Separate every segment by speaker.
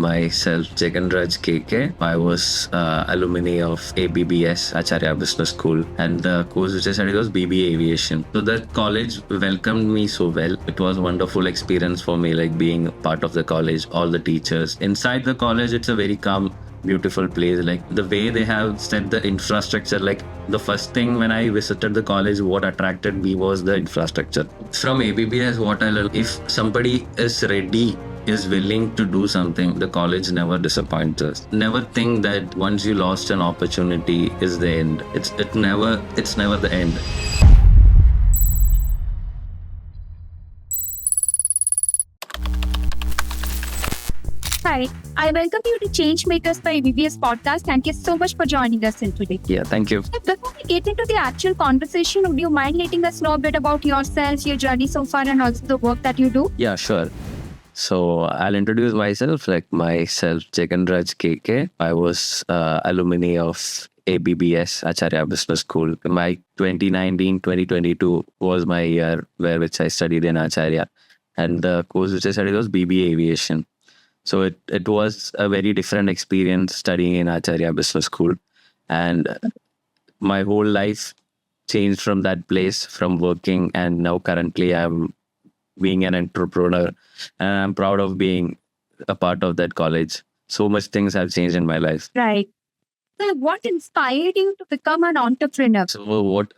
Speaker 1: myself, Jaganraj K K. I was alumni of ABBS, Acharya Business School, and the course which I studied was BBA Aviation. So the college welcomed me so well. It was a wonderful experience for me, like being part of the college, all the teachers. Inside the college, it's a very calm, beautiful place. Like the way they have set the infrastructure, like the first thing when I visited the college, what attracted me was the infrastructure. From ABBS, what I learned, if somebody is ready, is willing to do something, the college never disappoints us. Never think that once you lost an opportunity is the end. It's never the end.
Speaker 2: Hi, I welcome you to Changemakers by ABBS podcast. Thank you so much for joining us in today.
Speaker 1: Yeah, thank you.
Speaker 2: Before we get into the actual conversation, would you mind letting us know a bit about yourself, your journey so far, and also the work that you do?
Speaker 1: Yeah, sure. So I'll introduce myself, Jaganraj K K. I was alumni of ABBS, Acharya Business School. My 2019-2022 was my year which I studied in Acharya. And the course which I studied was BBA Aviation. So it was a very different experience studying in Acharya Business School. And my whole life changed from that place, from working, and now currently I'm being an entrepreneur, and I'm proud of being a part of that college. So much things have changed in my life.
Speaker 2: Right. So, what inspired you to become an entrepreneur?
Speaker 1: So what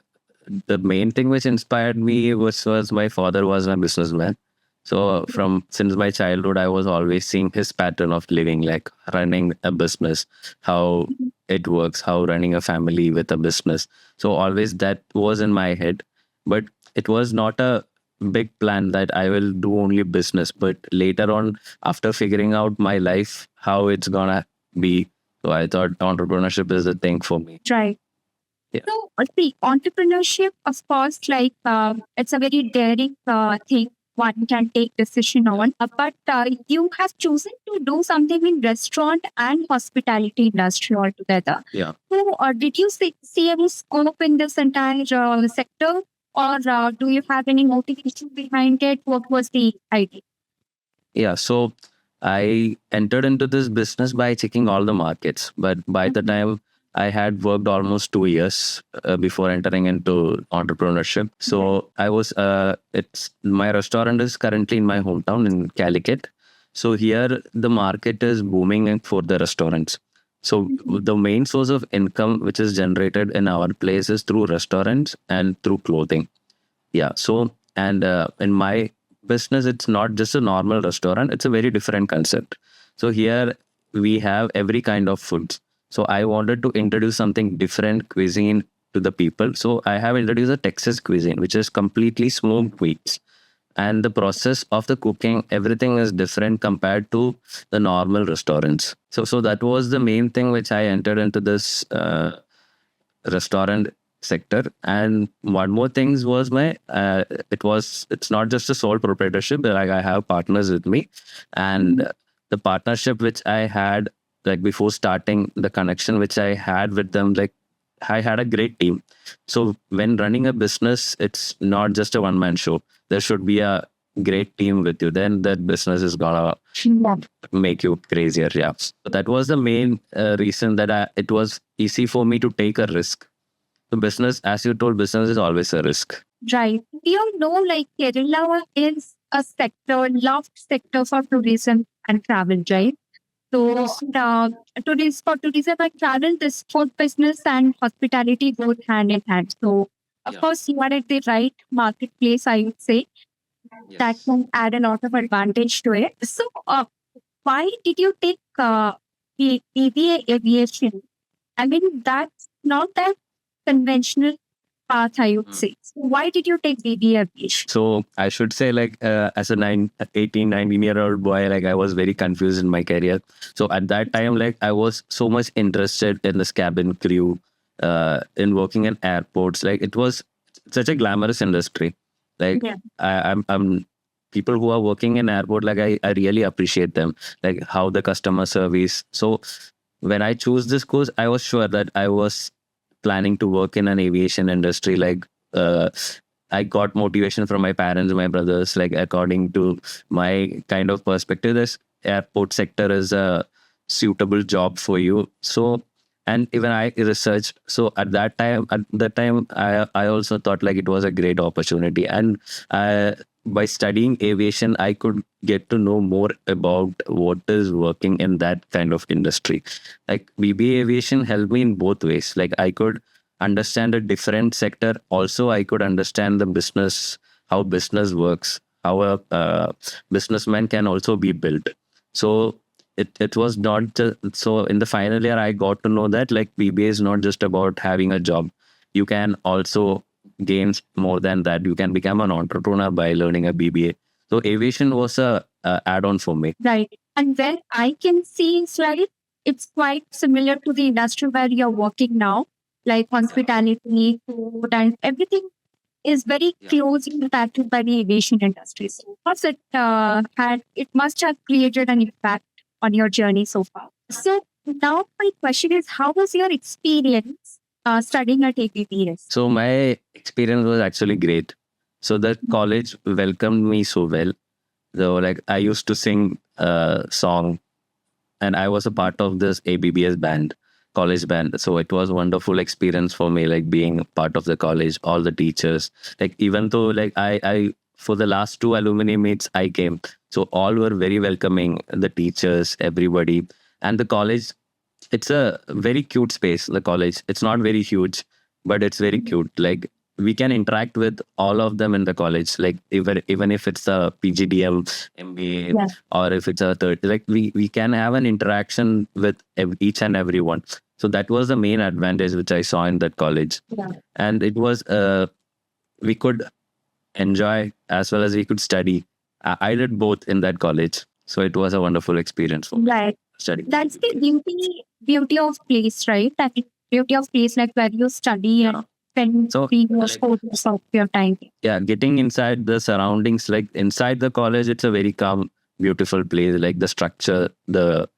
Speaker 1: the main thing which inspired me was my father was a businessman. So since my childhood, I was always seeing his pattern of living, like running a business, how it works, how running a family with a business. So always that was in my head, but it was not a big plan that I will do only business. But later on, after figuring out my life, how it's gonna be, so I thought entrepreneurship is the thing for me.
Speaker 2: Right.
Speaker 1: Yeah.
Speaker 2: So, see, entrepreneurship, of course, it's a very daring thing one can take decision on. But you have chosen to do something in restaurant and hospitality industry altogether.
Speaker 1: Yeah.
Speaker 2: So, did you see any scope in this entire sector? Or do you have any motivation behind it? What was the idea?
Speaker 1: Yeah, so I entered into this business by checking all the markets. But by the time I had worked almost 2 years before entering into entrepreneurship. So I was, my restaurant is currently in my hometown in Calicut. So here the market is booming for the restaurants. So the main source of income which is generated in our place is through restaurants and through clothing. Yeah. So, and in my business, it's not just a normal restaurant. It's a very different concept. So here we have every kind of foods. So I wanted to introduce something different cuisine to the people. So I have introduced a Texas cuisine, which is completely smoked meats. And the process of the cooking, everything is different compared to the normal restaurants. So that was the main thing which I entered into this restaurant sector. And one more thing was it's not just a sole proprietorship, but like I have partners with me. And the partnership which I had, like before starting, the connection which I had with them, like I had a great team. So when running a business, it's not just a one-man show. There should be a great team with you. Then that business is gonna make you crazier. Yeah. So that was the main reason that it was easy for me to take a risk. The business, as you told, business is always a risk.
Speaker 2: Right. We all know like Kerala is a loved sector for tourism and travel, right? So for tourism and travel, this food business and hospitality go hand in hand. So of course you are at the right marketplace, I would say.
Speaker 1: Yes.
Speaker 2: That can add a lot of advantage to it. So why did you take the BBA Aviation? I mean, that's not that conventional path, I would say. So why did you take BBA Aviation?
Speaker 1: So I should say, as a 18, 19-year-old boy, I was very confused in my career. So at that time, I was so much interested in this cabin crew, in working in airports. It was such a glamorous industry. I'm people who are working in airport, I really appreciate them, how the customer service. So when I chose this course, I was sure that I was planning to work in an aviation industry. I got motivation from my parents, my brothers, according to my kind of perspective. airport sector is a suitable job for you. So, and even I researched. So at that time, I also thought like it was a great opportunity. And by studying aviation, I could get to know more about what is working in that kind of industry. Like BBA Aviation helped me in both ways. Like I could understand a different sector. Also, I could understand the business, how business works, how a businessman can also be built. So it was not just, so in the final year I got to know that like BBA is not just about having a job. You can also gain more than that. You can become an entrepreneur by learning a BBA. So aviation was a add-on for me.
Speaker 2: Right. And where I can see is right, it's quite similar to the industry where you're working now, like hospitality, food, and everything is very
Speaker 1: Yeah.
Speaker 2: closely impacted by the aviation industry. So, of course, it must have created an impact on your journey so far. So, now my question is, how was your experience studying at ABBS?
Speaker 1: So my experience was actually great. So the college welcomed me so well. So like I used to sing a song, and I was a part of this ABBS band, college band. So it was a wonderful experience for me, like being part of the college, all the teachers. Like even though like I for the last two alumni meets I came, so all were very welcoming. The teachers, everybody, and the college. It's a very cute space. The college. It's not very huge, but it's very cute. Like we can interact with all of them in the college. Like even if it's a PGDM, MBA,
Speaker 2: Yeah.
Speaker 1: or if it's a third, like we can have an interaction with each and everyone. So that was the main advantage which I saw in that college.
Speaker 2: Yeah.
Speaker 1: And it was we could enjoy as well as we could study. I did both in that college, so it was a wonderful experience for me
Speaker 2: Right.
Speaker 1: studying.
Speaker 2: That's the beauty of place, right? That is beauty of place, like where you study and spend
Speaker 1: So
Speaker 2: 3 years,
Speaker 1: like
Speaker 2: 4 years of your time.
Speaker 1: yeah, getting inside the surroundings, like inside the college, it's a very calm, beautiful place. Like the structure, the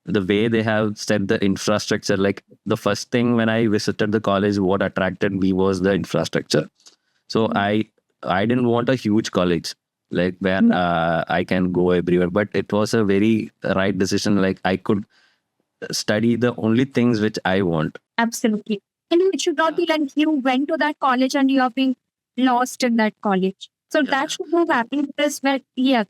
Speaker 1: way they have set the infrastructure. Like the first thing when I visited the college, what attracted me was the infrastructure. So I didn't want a huge college like where I can go everywhere, but it was a very right decision. Like I could study the only things which I want.
Speaker 2: Absolutely. And it should not be like you went to that college and you are being lost in that college. So
Speaker 1: Yeah.
Speaker 2: that should not happen because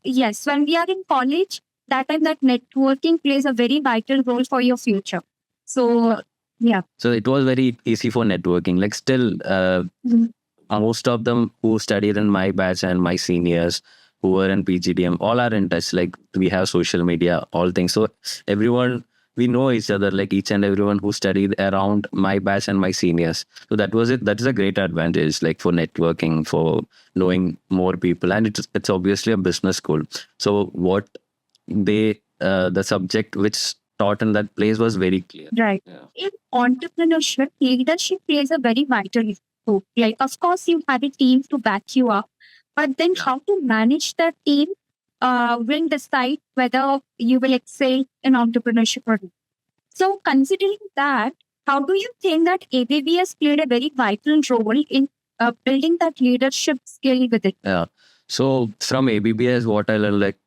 Speaker 2: yes, when we are in college, that time that networking plays a very vital role for your future. So yeah.
Speaker 1: So it was very easy for networking. Like still,
Speaker 2: Mhm.
Speaker 1: most of them who studied in my batch and my seniors who were in PGDM, all are in touch. Like we have social media, all things. So everyone, we know each other, like each and everyone who studied around my batch and my seniors. So that was it. That is a great advantage, like for networking, for knowing more people. And it's obviously a business school. So what the subject which taught in that place was very clear.
Speaker 2: Right.
Speaker 1: Yeah.
Speaker 2: In entrepreneurship, leadership plays a very vital role. Like, of course, you have a team to back you up, but then how to manage that team will decide whether you will excel in entrepreneurship or not. So, considering that, how do you think that ABB has played a very vital role in building that leadership skill with it?
Speaker 1: Yeah. So from ABBS, what I learned, like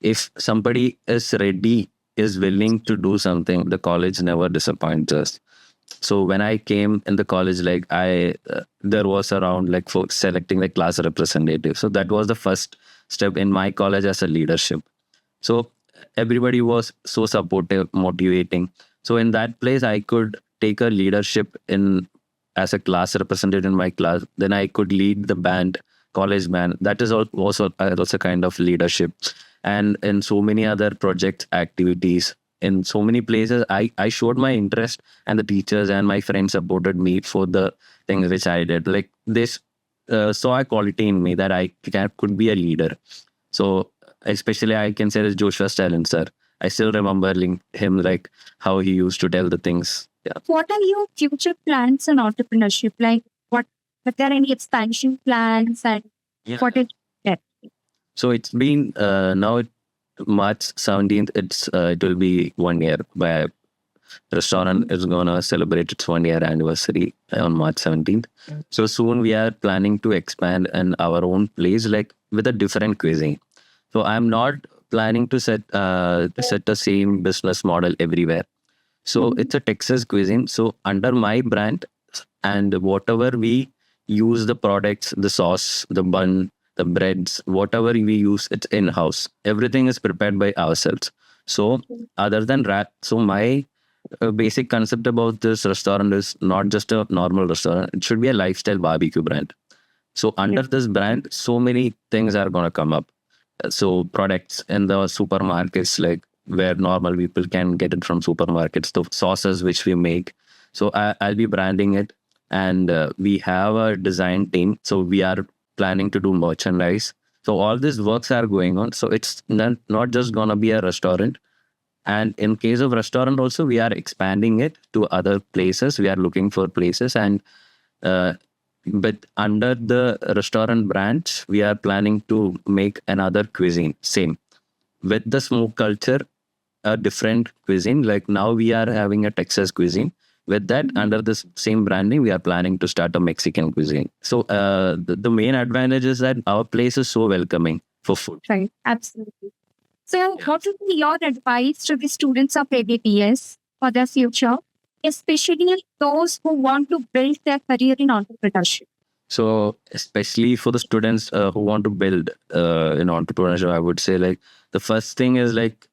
Speaker 1: if somebody is ready, is willing to do something, the college never disappoints us. So when I came in the college, like there was around like for selecting the class representative. So that was the first step in my college as a leadership. So everybody was so supportive, motivating. So in that place, I could take a leadership in as a class representative in my class. Then I could lead the band, college band. That is also kind of leadership. And in so many other project activities, in so many places, I showed my interest, and the teachers and my friends supported me for the things which I did. Like this saw a quality in me that could be a leader. So especially I can say this Joshua Stalin sir. I still remember him, like how he used to tell the things. Yeah.
Speaker 2: What are your future plans in entrepreneurship? Like, are there any expansion plans and
Speaker 1: Yeah.
Speaker 2: what it? Yeah.
Speaker 1: So it's been now March 17th. It will be 1 year. By restaurant is gonna celebrate its 1 year anniversary on March 17th. So soon we are planning to expand in our own place, like with a different cuisine. So I'm not planning to set the same business model everywhere. So
Speaker 2: Mhm.
Speaker 1: it's a Texas cuisine. So under my brand, and whatever we use, the products, the sauce, the bun, the breads, whatever we use, it's in house. Everything is prepared by ourselves. So other than that, so my basic concept about this restaurant is not just a normal restaurant. It should be a lifestyle barbecue brand. So under this brand, so many things are gonna come up. So products in the supermarkets, like where normal people can get it from supermarkets, the sauces which we make. So I'll be branding it, and we have a design team. So we are planning to do merchandise. So all these works are going on. So it's not just gonna be a restaurant. And in case of restaurant also, we are expanding it to other places. We are looking for places, and uh, but under the restaurant branch, we are planning to make another cuisine, same with the smoke culture, a different cuisine. Like now we are having a Texas cuisine. With that, under this same branding, we are planning to start a Mexican cuisine. So the main advantage is that our place is so welcoming for food.
Speaker 2: Right. Absolutely. So, what would be your advice to the students of ABBS for their future, especially those who want to build their career in entrepreneurship?
Speaker 1: So, especially for the students who want to build in entrepreneurship, I would say like the first thing is like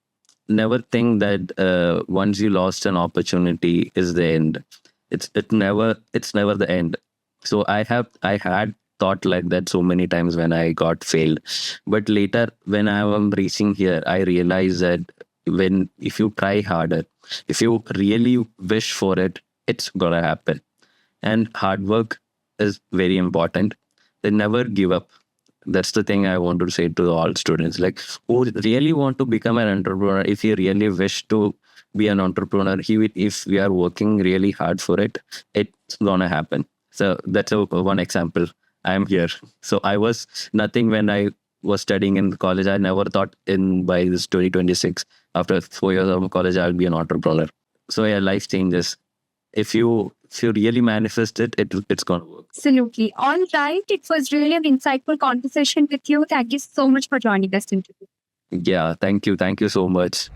Speaker 1: never think that once you lost an opportunity is the end. It's never the end. So I had thought like that so many times when I got failed, but later when I am reaching here, I realize that when if you try harder, if you really wish for it, it's gonna happen. And hard work is very important. They never give up. That's the thing I want to say to all students, like who really want to become an entrepreneur. If you really wish to be an entrepreneur, if we are working really hard for it, it's gonna happen. So that's one example. I'm here. So I was nothing when I was studying in college. I never thought in by this 2026, after 4 years of college, I'll be an entrepreneur. So yeah, life changes. If you really manifest it, it's gonna work.
Speaker 2: Absolutely. All right. It was really an insightful conversation with you. Thank you so much for joining us today.
Speaker 1: Yeah, thank you so much.